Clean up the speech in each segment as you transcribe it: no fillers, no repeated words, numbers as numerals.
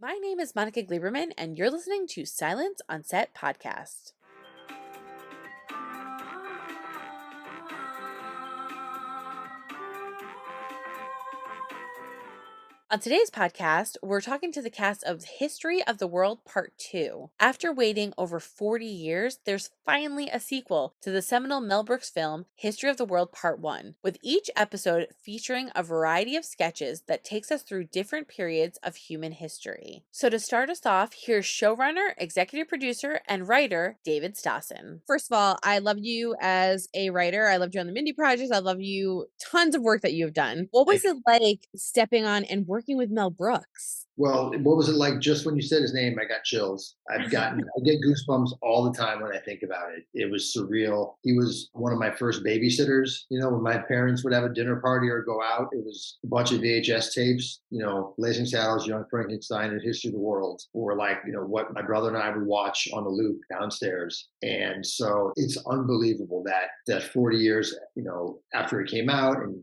My name is Monica Gleberman, and you're listening to Silence on Set podcast. On today's podcast, we're talking to the cast of History of the World Part 2. After waiting over 40 years, there's finally a sequel to the seminal Mel Brooks film, History of the World Part 1, with each episode featuring a variety of sketches that takes us through different periods of human history. So to start us off, here's showrunner, executive producer, and writer, David Stassen. First of all, I love you as a writer. I loved you on the Mindy Project. I love you. Tons of work that you've done. What was it like stepping on and working with Mel Brooks? Well, what was it like just when you said his name? I got chills. I get goosebumps all the time when I think about it. It was surreal. He was one of my first babysitters. You know, when my parents would have a dinner party or go out, it was a bunch of VHS tapes, Blazing Saddles, Young Frankenstein, and History of the World, or what my brother and I would watch on the loop downstairs. And so it's unbelievable that 40 years, after it came out and,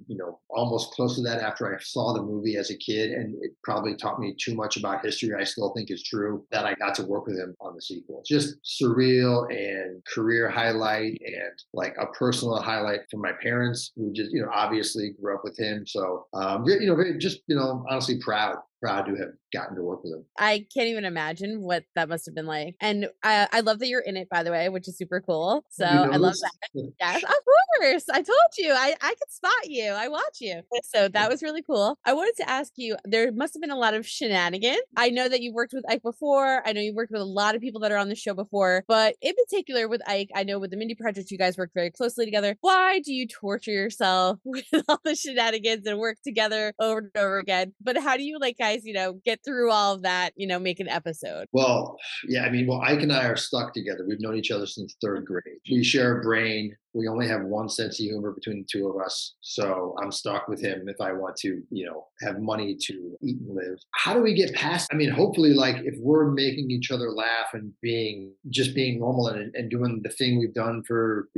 almost close to that after I saw the movie as a kid, and it probably taught me too much about history I still think is true, that I got to work with him on the sequel. Just surreal and career highlight and like a personal highlight for my parents who just, obviously grew up with him. So, honestly proud to have gotten to work with him. I can't even imagine what that must have been like. And I love that you're in it, by the way, which is super cool. So I love that. Yes, of course. I told you. I could spot you. I watch you. So that was really cool. I wanted to ask you, there must have been a lot of shenanigans. I know that you've worked with Ike before. I know you've worked with a lot of people that are on the show before. But in particular with Ike, I know with the Mindy Project, you guys worked very closely together. Why do you torture yourself with all the shenanigans and work together over and over again? But how do you guys, get through all of that, make an episode? Well, yeah, Ike and I are stuck together. We've known each other since third grade. We share a brain. We only have one sense of humor between the two of us. So I'm stuck with him if I want to, have money to eat and live. How do we get past? Hopefully, if we're making each other laugh and being normal and doing the thing we've done for,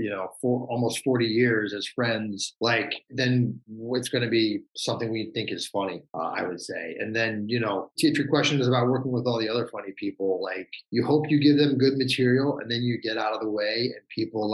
for almost 40 years as friends, then it's going to be something we think is funny, I would say. And then, if your question is about working with all the other funny people, you hope you give them good material and then you get out of the way and people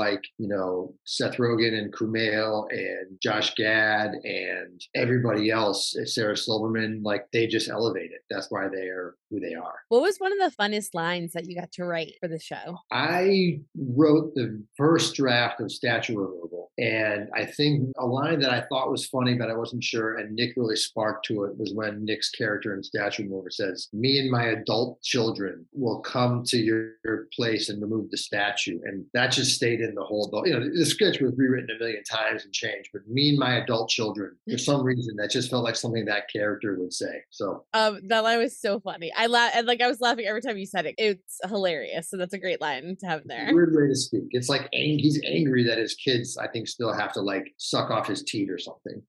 Seth Rogen and Kumail and Josh Gad and everybody else, Sarah Silverman, they just elevate it. That's why they are who they are. What was one of the funnest lines that you got to write for the show? I wrote the first draft of Statue Removal. And I think a line that I thought was funny, but I wasn't sure, and Nick really sparked to it, was when Nick's character in Statue Removal says, "Me and my adult children will come to your place and remove the statue." And that just stayed in the whole, the script was rewritten a million times and changed, but "me and my adult children," for some reason, that just felt like something that character would say. So that line was so funny. I was laughing every time you said it. It's hilarious. So that's a great line to have there. Weird way to speak. It's like he's angry that his kids, I think, still have to suck off his teat or something.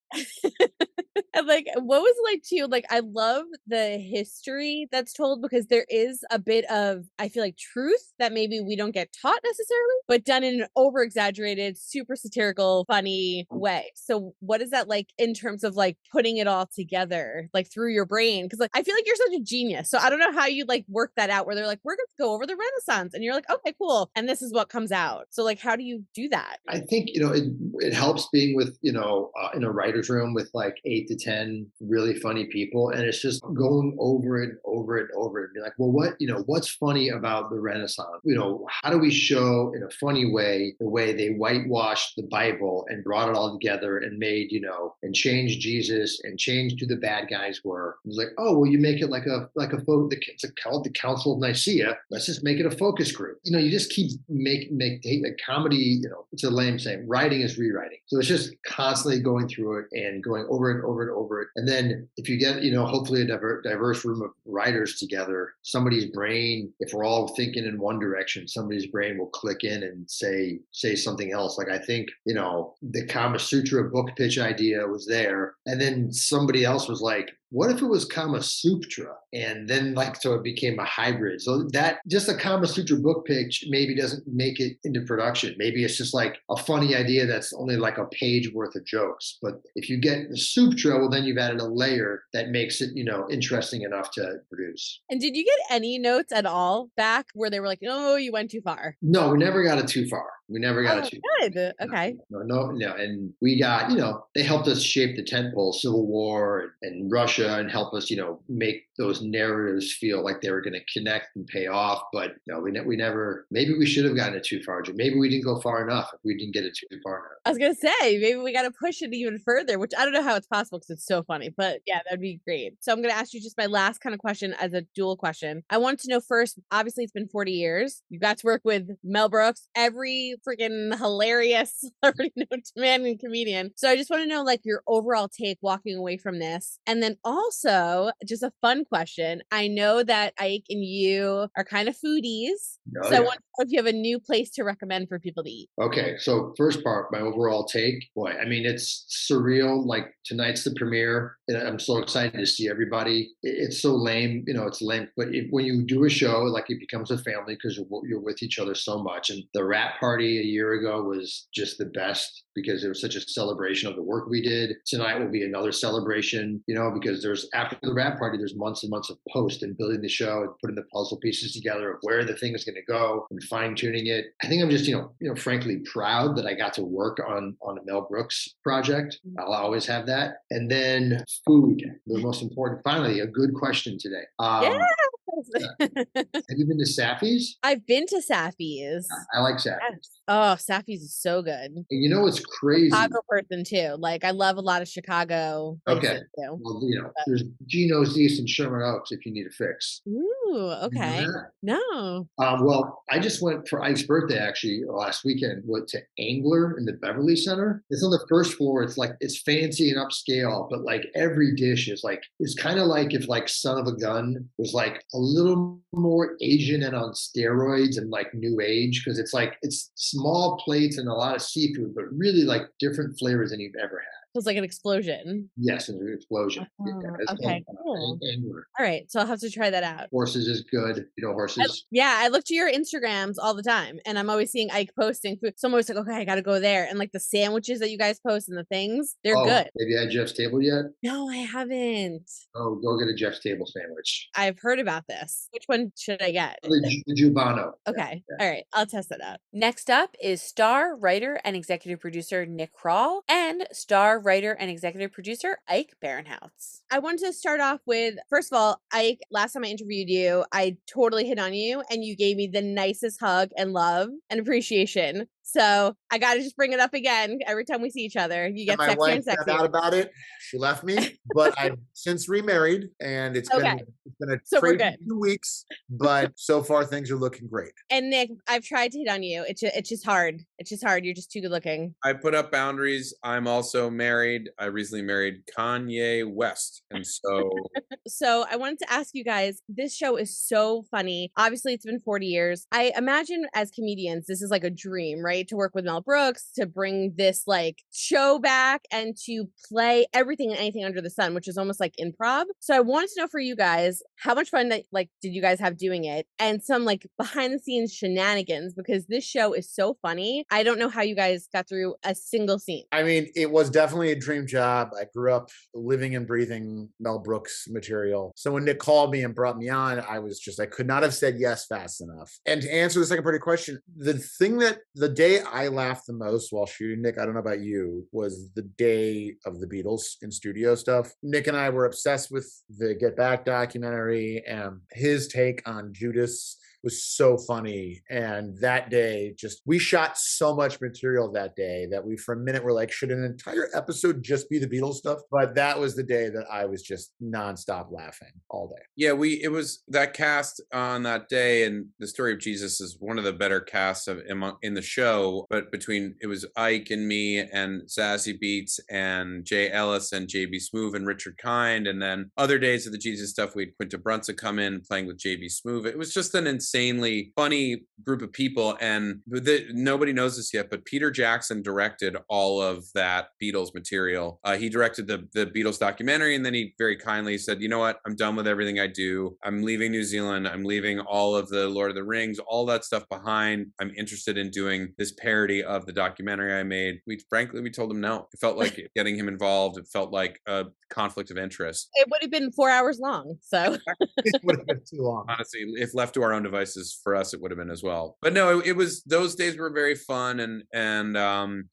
And what was it like to you? I love the history that's told because there is a bit of, I feel like, truth that maybe we don't get taught necessarily, but done in an over exaggerated, super satirical, funny way. So what is that like in terms of putting it all together, through your brain? Because I feel like you're such a genius. So I don't know how you work that out where they're we're going to go over the Renaissance and you're okay, cool. And this is what comes out. So how do you do that? I think, it helps being with, in a writer's room with 8 to 10 really funny people. And it's just going over it, over and over and be well, what's funny about the Renaissance? How do we show in a funny way the way they whitewashed the Bible and brought it all together and made, and changed Jesus and changed who the bad guys were. It was oh, well, you make it it's called the Council of Nicaea. Let's just make it a focus group. You just keep take a comedy, it's a lame saying, writing is rewriting. So it's just constantly going through it and going over and over and over it. And then if you get, hopefully a diverse room of writers together, somebody's brain, if we're all thinking in one direction, somebody's brain will click in and say something else. I think, the Kama Sutra book pitch idea was there. And then somebody else was what if it was Kama Sutra? And then like, so it became a hybrid. So that just a Kama Sutra book pitch maybe doesn't make it into production. Maybe it's just like a funny idea that's only like a page worth of jokes. But if you get the Sutra, well, then you've added a layer that makes it, interesting enough to produce. And did you get any notes at all back where they were like, oh, you went too far? No, we never got it too far. We never got it too far. Good. Okay. No. And we got, they helped us shape the tentpole, Civil War and Russia, and help us, make those narratives feel like they were going to connect and pay off. But we never, maybe we should have gotten it too far. Maybe we didn't go far enough if we didn't get it too far enough. I was going to say, maybe we got to push it even further, which I don't know how it's possible because it's so funny. But yeah, that'd be great. So I'm going to ask you just my last kind of question as a dual question. I want to know first, obviously it's been 40 years. You got to work with Mel Brooks, every freaking hilarious celebrity known to man and comedian. So I just want to know like your overall take walking away from this. And then also just a fun question. I know that Ike and you are kind of foodies. Oh, so I want to know if you have a new place to recommend for people to eat. Okay. So first part, my overall take, boy, I mean, it's surreal. Like tonight's the premiere. And I'm so excited to see everybody. It's so lame, it's lame. But when you do a show, like it becomes a family because you're with each other so much. And the wrap party a year ago was just the best because it was such a celebration of the work we did. Tonight will be another celebration, because after the wrap party, there's months and months of post and building the show and putting the puzzle pieces together of where the thing is going to go and fine tuning it. I think I'm just, frankly proud that I got to work on a Mel Brooks project. I'll always have that. And then food, the most important. Finally, a good question today. Yeah. Have you been to Saffy's? I've been to Saffy's. I like Saffy's. Yes. Oh, Saffy's is so good. And it's crazy. Chicago person too. Like I love a lot of Chicago places too. Well, there's Geno's East and Sherman Oaks if you need a fix. Ooh, okay. No. Well, I just went for Ike's birthday actually last weekend. Went to Angler in the Beverly Center. It's on the first floor. It's like it's fancy and upscale, but like every dish is like it's kind of like if like Son of a Gun was like a little more Asian and on steroids and like new age because it's small plates and a lot of seafood, but really like different flavors than you've ever had. Feels like an explosion. Yes, an explosion. Okay, cool. All right, so I'll have to try that out. Horses is good. Horses. I look to your Instagrams all the time, and I'm always seeing Ike posting food. So I'm always like, okay, I got to go there. And like the sandwiches that you guys post and the things, they're good. Have you had Jeff's Table yet? No, I haven't. Oh, go get a Jeff's Table sandwich. I've heard about this. Which one should I get? The Jubano. Okay. Yeah. All right. I'll test that out. Next up is star, writer, and executive producer Nick Kroll and star, writer, and executive producer Ike Barinholtz. I wanted to start off with, first of all, Ike, last time I interviewed you, I totally hit on you and you gave me the nicest hug and love and appreciation. So I got to just bring it up again every time we see each other. You get sexier and sexier. My wife found out about it. She left me, but I've since remarried, and it's been a crazy 2 weeks. But so far, things are looking great. And Nick, I've tried to hit on you. It's just hard. It's just hard. You're just too good looking. I put up boundaries. I'm also married. I recently married Kanye West, and so. So I wanted to ask you guys. This show is so funny. Obviously, it's been 40 years. I imagine as comedians, this is like a dream, right? To work with Mel Brooks, to bring this like show back and to play everything and anything under the sun, which is almost like improv. So I wanted to know for you guys, how much fun did you guys have doing it? And some like behind the scenes shenanigans, because this show is so funny. I don't know how you guys got through a single scene. I mean, it was definitely a dream job. I grew up living and breathing Mel Brooks material. So when Nick called me and brought me on, I could not have said yes fast enough. And to answer the second part of your question, the day I laughed the most while shooting, Nick, I don't know about you, was the day of the Beatles in studio stuff. Nick and I were obsessed with the Get Back documentary, and his take on Judas was so funny. And that day, we shot so much material that day that we, for a minute, were like, should an entire episode just be the Beatles stuff? But that was the day that I was just nonstop laughing all day. Yeah, it was that cast on that day, and The Story of Jesus is one of the better casts in the show. But it was Ike and me and Zazie Beetz and Jay Ellis and JB Smoove and Richard Kind. And then other days of the Jesus stuff, we had Quinta Brunson come in playing with JB Smoove. It was just an insane insanely funny group of people. And nobody knows this yet, but Peter Jackson directed all of that Beatles material. He directed the Beatles documentary, and then he very kindly said, you know what, I'm done with everything I do. I'm leaving New Zealand. I'm leaving all of the Lord of the Rings, all that stuff behind. I'm interested in doing this parody of the documentary I made. We told him no. It felt like getting him involved. It felt like a conflict of interest. It would have been 4 hours long, so It would have been too long. Honestly, if left to our own devices, for us, it would have been as well. But no, it was, those days were very fun. And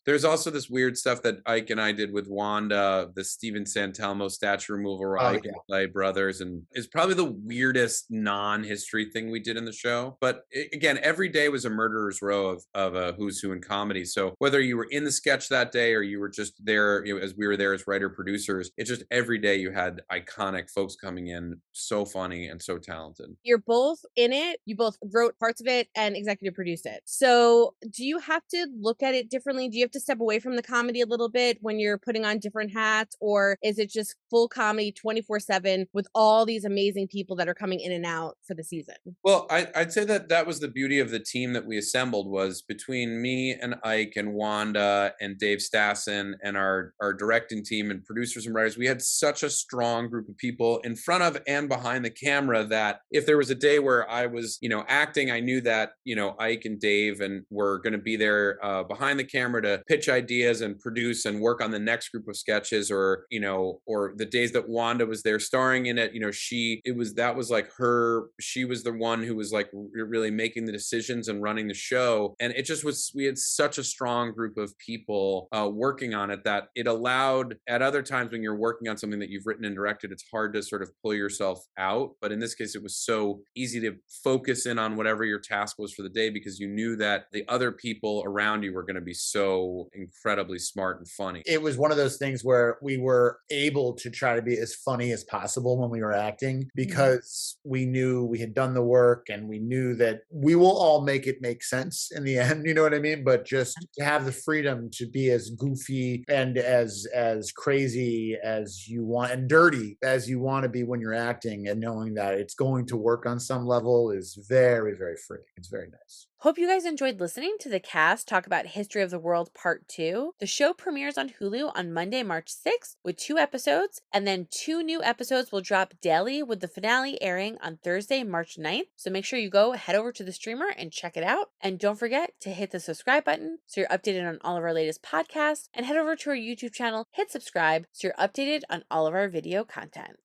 there's also this weird stuff that Ike and I did with Wanda, the Stephen Santelmo statue removal where Ike and Clay brothers, and it's probably the weirdest non-history thing we did in the show. But again, every day was a murderer's row of a who's who in comedy. So whether you were in the sketch that day or you were just there, as we were there as writer producers, it's just every day you had iconic folks coming in, so funny and so talented. You're both in it. You both wrote parts of it and executive produced it. So do you have to look at it differently? Do you have to step away from the comedy a little bit when you're putting on different hats? Or is it just full comedy 24/7 with all these amazing people that are coming in and out for the season? Well, I'd say that was the beauty of the team that we assembled, was between me and Ike and Wanda and Dave Stassen and our directing team and producers and writers, we had such a strong group of people in front of and behind the camera that if there was a day where I was, acting, I knew that, Ike and Dave were going to be there behind the camera to pitch ideas and produce and work on the next group of sketches, or the days that Wanda was there starring in it, she was the one who was like really making the decisions and running the show. And it just was, we had such a strong group of people working on it that it allowed, at other times when you're working on something that you've written and directed, it's hard to sort of pull yourself out. But in this case, it was so easy to focus in on whatever your task was for the day, because you knew that the other people around you were going to be so incredibly smart and funny. It was one of those things where we were able to try to be as funny as possible when we were acting, because we knew we had done the work and we knew that we will all make it make sense in the end, you know what I mean? But just to have the freedom to be as goofy and as crazy as you want and dirty as you want to be when you're acting, and knowing that it's going to work on some level is very, very freeing. It's very nice. Hope you guys enjoyed listening to the cast talk about History of the World Part 2. The show premieres on Hulu on Monday, March 6th with 2 episodes, and then 2 new episodes will drop daily, with the finale airing on Thursday, March 9th. So make sure you head over to the streamer and check it out. And don't forget to hit the subscribe button so you're updated on all of our latest podcasts, and head over to our YouTube channel, hit subscribe so you're updated on all of our video content.